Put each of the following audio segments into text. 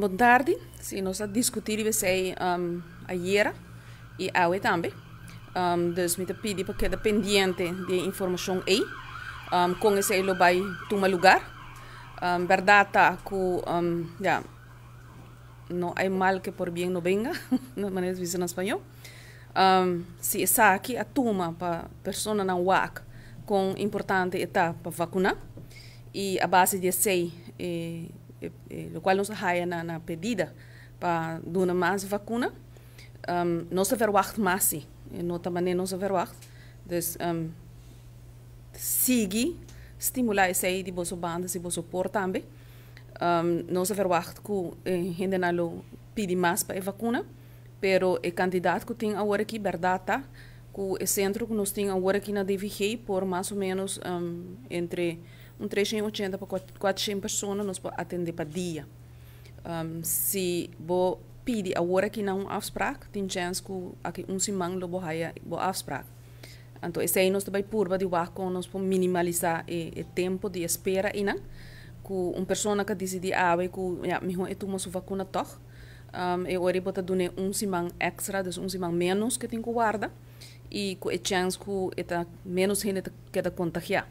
boa tarde. Sim, nós discutimos ayer e hoje também. Dus me pedi para cada pendiente de informação aí. Com esse ele vai tomar lugar. Verdade que já não é mal que por bem não venga, na maneira de dizer em espanhol. Se está aqui a turma para pessoa não WAC com importante etapa para vacinar e a base de sei o qual nos haia na pedida para dar mais vacuna, não se verwacht mais sim, não também não se verwacht, dus sigue estimular esse aí de boas bandas e boas suporte também, não se verwacht que gente não pede mais para a vacuna, pero o candidato que tem agora aqui verdade que o centro que nós tem agora aqui na DVG por mais ou menos entre 380 para 400 pessoas nós podemos atender para dia. Se você pede agora aqui na afspraak, tem chance que aqui semana lo bohaia bo afspraak. Então esse aí nós também por de com nós podemos minimalizar o tempo de espera ina que uma pessoa que decide que ja melhor é tomar sua vacuna toch. Eu ori bota dune semana extra, dus semana menos que tem que guarda e com a chance que eta menos gente que contagiar.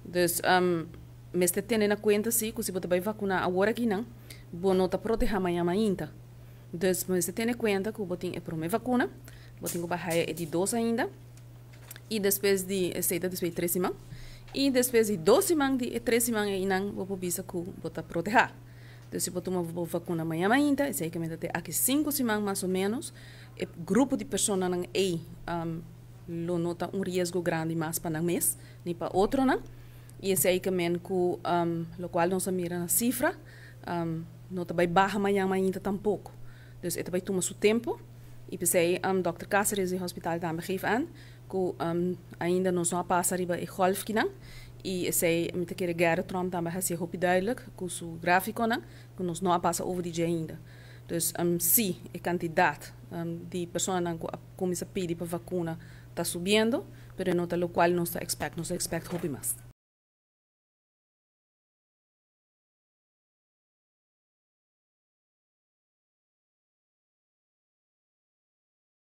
Dus mas te tendo na conta sim que se você vai vacinar agora aqui não, bom não tá proteger amanhã ainda. Dus mas te tendo conta que você tem a primeira vacuna, você tem que baixar de 2 ainda e depois de depois de 3 semanas e depois de 2 semanas de 3 semanas ainda você precisa que você proteger. Dus se você tomar vacuna amanhã ainda, é que até aqui 5 semanas mais ou menos, o grupo de pessoas não lo nota risco grande mais para um mês, nem para outro não. E esse aí que o qual nós mira na cifra, não vai baixar amanhã ainda tampouco. Dus het vai tomar seu tempo. E pensei, Dr. Cáceres do hospital também geeft aan, que ainda não são a passar riba e golf que não. E esse aí, me querer Gerrit Trump também has heel duidelijk, com o gráfico não, que nós não passa over die ainda. Dus sim, o candidato de pessoas que começa a pedir para vacuna está subindo, pero não está o qual não está expect, não está expect mais.